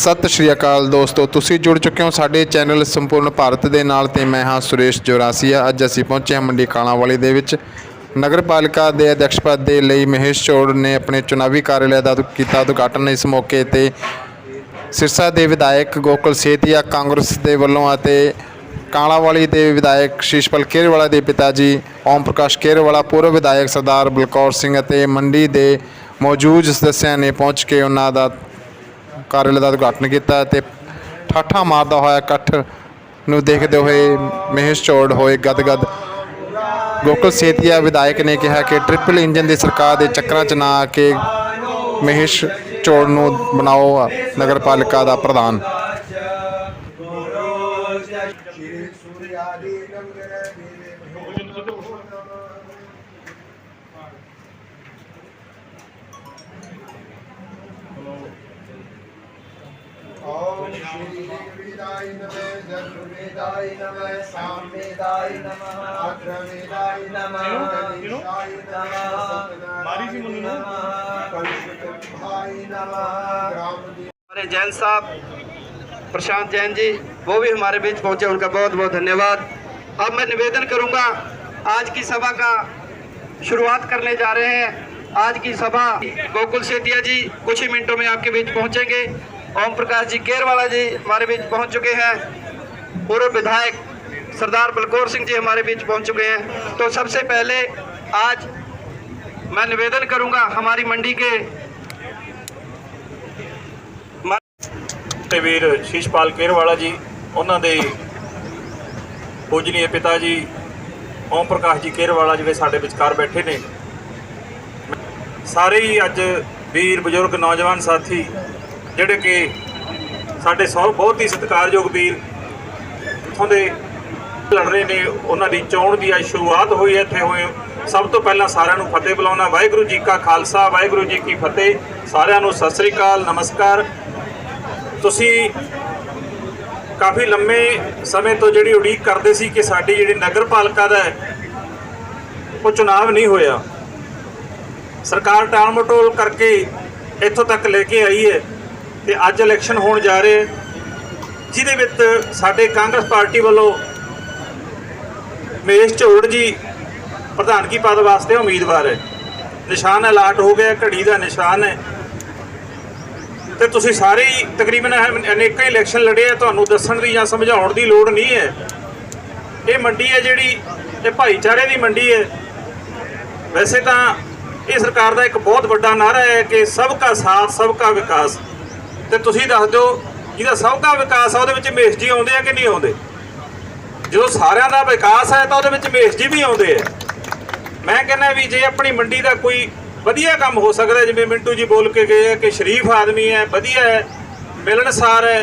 सत श्री अकाल दोस्तों, तुसी जुड़ चुके हो साडे चैनल संपूर्ण भारत दे नाल ते मैं हाँ सुरेश जोरासिया। अज असीं पहुंचे हाँ मंडी कालांवाली दे विच नगर पालिका के अध्यक्ष पद के लिए महेश चौड़ ने अपने चुनावी कार्यालय का किया उद्घाटन। इस मौके पर सिरसा के विधायक गोकुल सेतिया कांग्रेस के वलों कालांवाली के विधायक शीशपाल केरवाला के पिता जी ओम प्रकाश केरवाला, पूर्व विधायक सरदार बलकौर सिंह ते मंडी के मौजूद सदस्यों ने पहुँच के उन्होंने कार्यालय का उद्घाटन किया। ठाठा मारदा होया इकट्ठ नूं देखते हुए महेश चौड़ होए गदगद। गोकुल सेतिया विधायक ने कहा कि ट्रिपल इंजन की सरकार के चक्कर च ना आके महेश चौड़ नूं बनाओ नगर पालिका का प्रधान। ओम श्री वेदाय नमः, जगवेदाय नमः, सामवेदाय नमः, अग्रवेदाय नमः, गणेशाय नमः, सत्यनारायण नमः, कलशुभाय नमः। हमारे जैन साहब प्रशांत जैन जी वो भी हमारे बीच पहुंचे, उनका बहुत बहुत धन्यवाद। अब मैं निवेदन करूंगा, आज की सभा का शुरुआत करने जा रहे हैं। आज की सभा गोकुल सेतिया जी कुछ ही मिनटों में आपके बीच पहुंचेंगे। ओम प्रकाश जी केरवाला जी हमारे बीच पहुंच चुके हैं। पूर्व विधायक सरदार बलकौर सिंह जी हमारे बीच पहुंच चुके हैं। तो सबसे पहले आज मैं निवेदन करूंगा हमारी मंडी के वीर शीशपाल केरवाला जी, उन्होंने पूजनीय पिता जी ओम प्रकाश जी केरवाला जी साडे विचकार बैठे ने। सारे ही अज वीर बजुर्ग नौजवान साथी ਜਿਹੜੇ कि साढ़े बहुत ही सत्कारयोग वीर इतों के लड़ रहे ने, उन्होंने चोण की अज शुरुआत हुई है। इतने हुए सब तो पहला सारिਆਂ फतेह बुलाना। वाहिगुरू जी का खालसा, वाहिगुरू जी की फतेह। सारिਆਂ सत श्री अकाल, नमस्कार। तुसी काफ़ी लंबे समय तो जी उड़ीक करते सी कि साडी जी नगर पालिका का वो चुनाव नहीं होया। सरकार टाल मटोल करके इतों तक लेके आई है तो अज इलैक्शन होने जा रहे, जिहदे विच साडे कांग्रेस पार्टी वालों महेश चौड़ जी प्रधानगी पद वास्ते उम्मीदवार है। निशान अलाट हो गया, घड़ी का निशान है। तो तुसीं सारे ही तकरीबन अनेक इलैक्शन लड़े है, तुहानूं दस्सण दी जां समझाउण दी लोड़ नहीं है। ये मंडी है जिहड़ी ये भाईचारे की मंडी है। वैसे तो ये सरकार का एक बहुत बड़ा नारा है कि सबका साथ सबका विकास। तो तुसीं दस दो जिहदा सबका विकास है उहदे विच महेश जी आउंदे कि नहीं आउंदे? जो सारिਆਂ ਦਾ विकास है तो उहदे विच महेश जी भी आउंदे है। मैं कहना भी जे अपनी मंडी का कोई वधिया काम हो सकता है, जिवें मिंटू जी बोल के गए कि शरीफ आदमी है, वधिया है, मिलनसार है,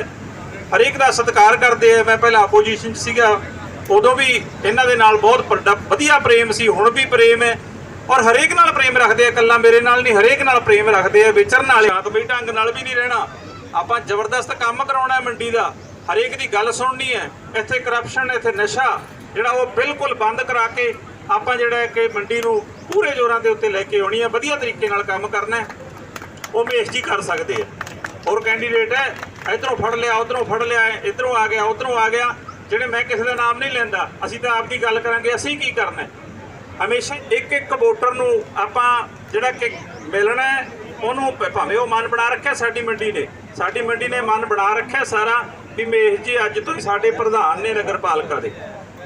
हरेक का सत्कार करते हैं। मैं पहला अपोजिशन सीगा, उदों भी इन्हां दे नाल बहुत वधिया प्रेम सी, हुण भी प्रेम है और हरेक नाल प्रेम रखते हैं। कल्ला मेरे नाल नहीं, हरेक नाल प्रेम रखते हैं। विचरन वाले शांतमई ढंग नाल भी नहीं रहना। आपां जबरदस्त काम कराउणा है मंडी का, हरेक की गल सुननी है। इत्थे करप्शन, इत्थे नशा जिहड़ा वो बिल्कुल बंद करा के आपां जिहड़ा कि मंडी नूं पूरे जोरां दे उत्ते लैके आउणी है, वधिया तरीके नाल काम करना है। वो महेश जी कर सकते हैं। और कैंडीडेट है, इधरों फड़ लिया, उधरों फड़ लिया, इधरों आ गया, उधरों आ गया। जिहड़े मैं किसी का नाम नहीं लैंदा, असीं तां आपकी गल करांगे। असीं की करना है, हमेशा एक एक वोटर नूं आपां जिहड़ा कि मिलना है, उन्होंने भावें वो मन बना रखा। साडी मंडी ने मन बना रखा सारा भी महेश जी अज तो ही साडे प्रधान ने नगर पालिका दे।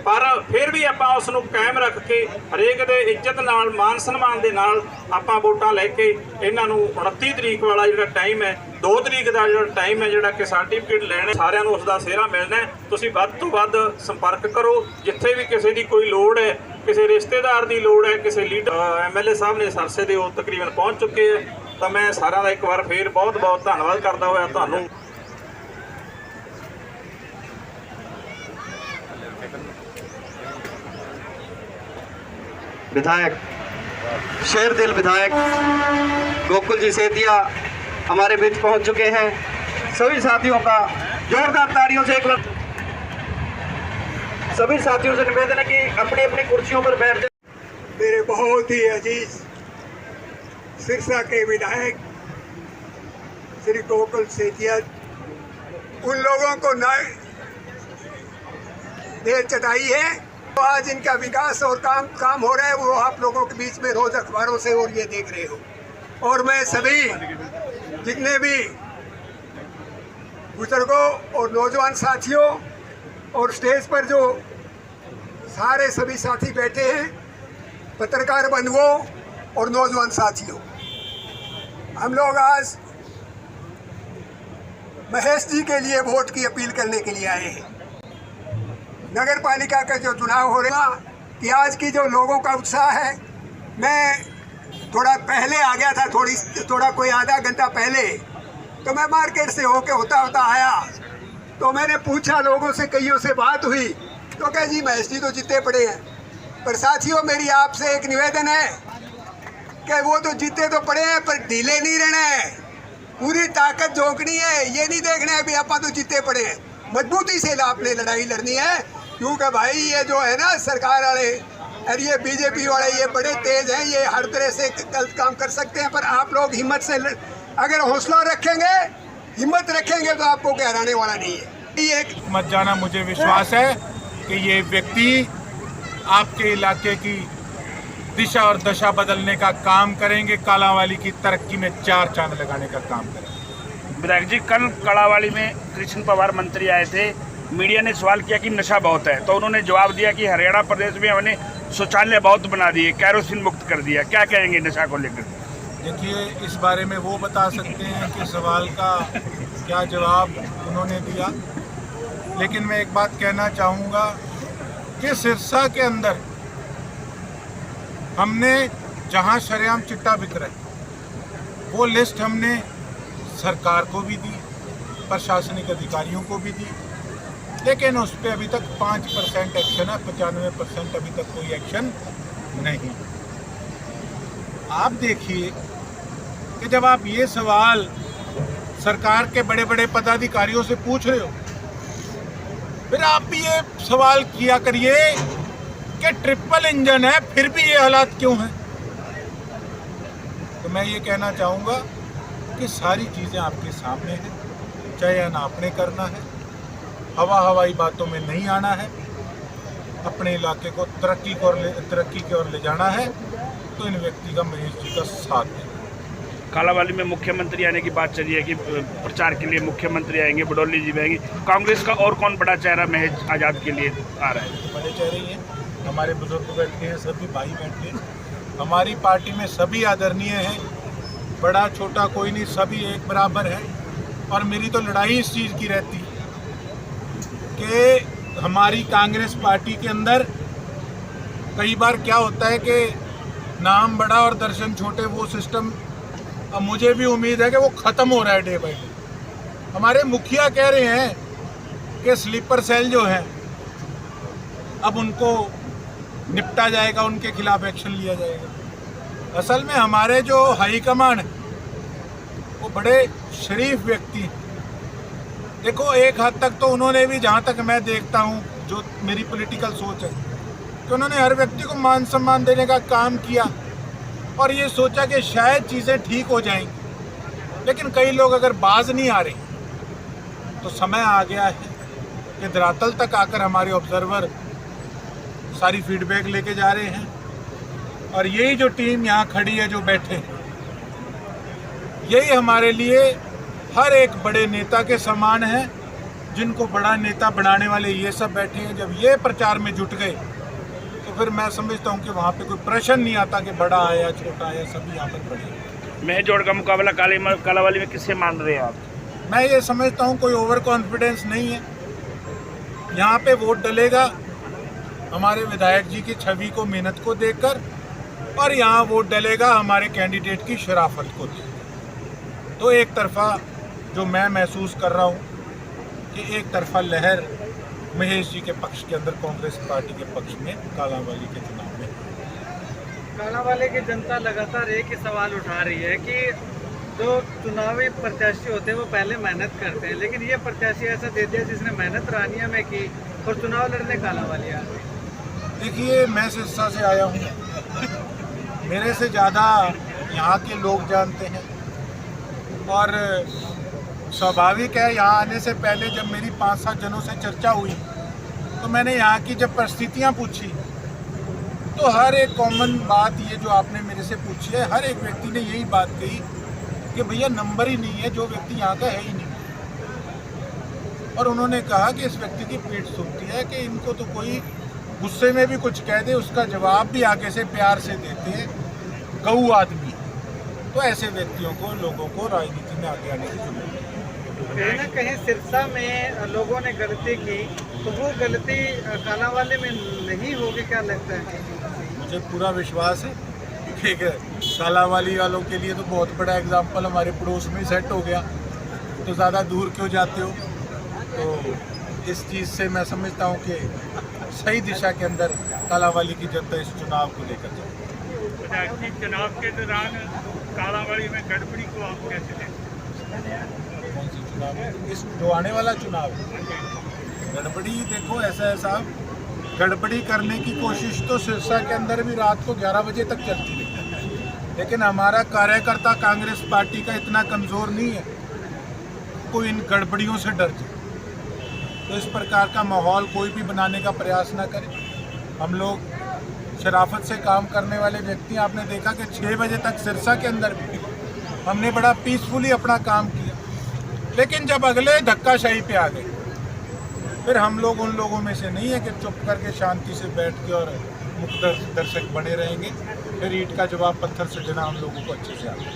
पर फिर भी आपां उसनूं कायम रख के हरेक दे इज्जत नाल, मान सन्मान दे नाल आपां वोटां लैके इन्हां नूं 29 तरीक वाला जिहड़ा टाइम है, 2 तरीक का जिहड़ा टाइम है, जिहड़ा कि सर्टिफिकेट लैणे सारिਆਂ नूं उसदा सेहरा मिलना है। तुसीं वध तो वध संपर्क करो। जिथे भी किसी की कोई लोड़ है, किसी रिश्तेदार की लोड़ है, किसी लीडर MLA साहब ने सरसे दे तकरीबन पहुँच चुके हैं। तो मैं सारा का एक बार फिर बहुत बहुत धन्यवाद करता हुआ तुहानूं विधायक शेर दिल विधायक गोकुल जी सेतिया हमारे बीच पहुंच चुके हैं। सभी साथियों का जोरदार तालियों से एक बार सभी साथियों से निवेदन है कि अपनी अपनी कुर्सियों पर बैठ जाए। मेरे बहुत ही अजीज सिरसा के विधायक श्री गोकुल सेतिया उन लोगों को न देर चटाई है। तो आज इनका विकास और काम हो रहा है, वो आप लोगों के बीच में रोज अखबारों से और ये देख रहे हो। और मैं सभी जितने भी बुजुर्गों और नौजवान साथियों और स्टेज पर जो सारे सभी साथी बैठे हैं, पत्रकार बंधुओं और नौजवान साथियों, हम लोग आज महेश जी के लिए वोट की अपील करने के लिए आए हैं। नगर पालिका का जो चुनाव हो रहा कि आज की जो लोगों का उत्साह है, मैं थोड़ा पहले आ गया था, थोड़ा कोई आधा घंटा पहले, तो मैं मार्केट से होता आया, तो मैंने पूछा लोगों से, कईयों से बात हुई, तो कहा जी महेश जी तो जीते पड़े हैं। पर साथियों, मेरी आपसे एक निवेदन है कि वो तो जीते तो पड़े हैं, पर ढीले नहीं रहना है, पूरी ताकत झोंकनी है। ये नहीं देखना है भी आप तो जीते पड़े हैं, मजबूती से आपने लड़ाई लड़नी है। क्योंकि भाई ये जो है ना सरकार वाले और ये बीजेपी वाले, ये बड़े तेज हैं, ये हर तरह से गलत काम कर सकते हैं, पर आप लोग हिम्मत से अगर हौसला रखेंगे, हिम्मत रखेंगे, तो आपको कोई हराने वाला नहीं है। ये मत जाना, मुझे विश्वास है कि ये व्यक्ति आपके इलाके की दिशा और दशा बदलने का काम करेंगे, कालांवाली की तरक्की में 4 चांद लगाने का काम करेंगे। विधायक जी, कल कालांवाली में कृष्ण पवार मंत्री आए थे, मीडिया ने सवाल किया कि नशा बहुत है, तो उन्होंने जवाब दिया कि हरियाणा प्रदेश में हमने शौचालय बहुत बना दिए, कैरोसिन मुक्त कर दिया। क्या कहेंगे नशा को लेकर? देखिए, इस बारे में वो बता सकते हैं कि सवाल का क्या जवाब उन्होंने दिया, लेकिन मैं एक बात कहना चाहूँगा कि सिरसा के अंदर हमने जहाँ शरेआम चिट्टा बिक रहा है, वो लिस्ट हमने सरकार को भी दी, प्रशासनिक अधिकारियों को भी दी, लेकिन उस पर अभी तक 5% एक्शन है, 95% अभी तक कोई एक्शन नहीं। आप देखिए कि जब आप ये सवाल सरकार के बड़े बड़े पदाधिकारियों से पूछ रहे हो, फिर आप भी ये सवाल किया करिए कि ट्रिपल इंजन है, फिर भी ये हालात क्यों हैं। तो मैं ये कहना चाहूँगा कि सारी चीज़ें आपके सामने हैं, चयन आपने करना है, हवाई बातों में नहीं आना है, अपने इलाके को तरक्की की ओर ले जाना है, तो इन व्यक्ति का महेश जी का साथ है। कालांवाली में मुख्यमंत्री आने की बात चली है कि प्रचार के लिए मुख्यमंत्री आएंगे, बडौली जी भी आएंगे। कांग्रेस का और कौन बड़ा चेहरा महेश आज़ाद के लिए आ रहा है? बड़े चेहरे ही हैं, हमारे बुजुर्ग बैठे हैं, सभी भाई बैठे हैं, हमारी पार्टी में सभी आदरणीय हैं, बड़ा छोटा कोई नहीं, सभी एक बराबर है। और मेरी तो लड़ाई इस चीज़ की रहती है कि हमारी कांग्रेस पार्टी के अंदर कई बार क्या होता है कि नाम बड़ा और दर्शन छोटे, वो सिस्टम अब मुझे भी उम्मीद है कि वो ख़त्म हो रहा है डे बाई डे। हमारे मुखिया कह रहे हैं कि स्लीपर सेल जो है अब उनको निपटा जाएगा, उनके खिलाफ एक्शन लिया जाएगा। असल में हमारे जो हाईकमान है वो बड़े शरीफ व्यक्ति हैं। देखो, एक हद तक तो उन्होंने भी, जहाँ तक मैं देखता हूँ, जो मेरी पॉलिटिकल सोच है, कि उन्होंने हर व्यक्ति को मान सम्मान देने का काम किया और ये सोचा कि शायद चीज़ें ठीक हो जाएंगी। लेकिन कई लोग अगर बाज नहीं आ रहे तो समय आ गया है कि धरातल तक आकर हमारे ऑब्जर्वर सारी फीडबैक लेके जा रहे हैं। और यही जो टीम यहाँ खड़ी है, जो बैठे हैं, यही हमारे लिए हर एक बड़े नेता के समान है। जिनको बड़ा नेता बनाने वाले ये सब बैठे हैं, जब ये प्रचार में जुट गए तो फिर मैं समझता हूँ कि वहाँ पे कोई प्रश्न नहीं आता कि बड़ा आया छोटा आया, सभी यहाँ पर बड़े। महेश जोड़ का मुकाबला कालांवाली में किससे मान रहे हैं आप? मैं ये समझता हूँ कोई ओवर कॉन्फिडेंस नहीं है। यहाँ पे वोट डलेगा हमारे विधायक जी की छवि को, मेहनत को देखकर, और यहाँ वोट डलेगा हमारे कैंडिडेट की शराफत को देखकर। तो एक तरफा जो मैं महसूस कर रहा हूँ कि एक तरफा लहर महेश जी के पक्ष के अंदर, कांग्रेस पार्टी के पक्ष में कालांवाली के चुनाव में। कालांवाली की जनता लगातार एक ही सवाल उठा रही है कि जो चुनावी प्रत्याशी होते हैं वो पहले मेहनत करते हैं, लेकिन ये प्रत्याशी ऐसा दे दिया जिसने मेहनत रानिया में की और चुनाव लड़ने कालांवाली आ गई। देखिए, मैं सिरसा से आया हूँ, मेरे से ज़्यादा यहाँ के लोग जानते हैं, और स्वाभाविक है, यहाँ आने से पहले जब मेरी 5-7 जनों से चर्चा हुई तो मैंने यहाँ की जब परिस्थितियाँ पूछी तो हर एक कॉमन बात ये जो आपने मेरे से पूछी है, हर एक व्यक्ति ने यही बात कही कि भैया नंबर ही नहीं है, जो व्यक्ति यहाँ का है ही नहीं। और उन्होंने कहा कि इस व्यक्ति की पीठ सूखती है कि इनको तो कोई गुस्से में भी कुछ कह दे उसका जवाब भी आगे से प्यार से देते हैं, गऊ आदमी। तो ऐसे व्यक्तियों को, लोगों को राजनीति में आगे आने की जरूरत है। कहीं ना कहीं सिरसा में लोगों ने गलती की, तो वो गलती कालांवाली में नहीं होगी, क्या लगता है? मुझे पूरा विश्वास है। ठीक है, कालांवाली वालों के लिए तो बहुत बड़ा एग्जाम्पल हमारे पड़ोस में सेट हो गया, तो ज़्यादा दूर क्यों जाते हो। तो इस चीज़ से मैं समझता हूँ कि सही दिशा के अंदर कालांवाली की जनता इस चुनाव को लेकर जाए। चुनाव के दौरान कालांवाली में गड़बड़ी को आप कैसे देखें? कौन सी चुनाव है? इस जो आने वाला चुनाव है। गड़बड़ी देखो, ऐसा है साहब, गड़बड़ी करने की कोशिश तो सिरसा के अंदर भी रात को 11 बजे तक चलती है, लेकिन हमारा कार्यकर्ता कांग्रेस पार्टी का इतना कमज़ोर नहीं है कोई इन गड़बड़ियों से डर जाए। तो इस प्रकार का माहौल कोई भी बनाने का प्रयास ना करे। हम लोग शराफत से काम करने वाले व्यक्ति, आपने देखा कि 6 बजे तक सिरसा के अंदर भी हमने बड़ा पीसफुली अपना काम किया, लेकिन जब अगले धक्काशाही पे आ गए फिर हम लोग उन लोगों में से नहीं है कि चुप करके शांति से बैठ के और मुक्त दर्शक बने रहेंगे। फिर ईंट का जवाब पत्थर से देना हम लोगों को अच्छे से आता है।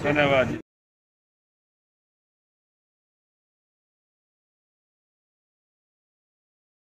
धन्यवाद।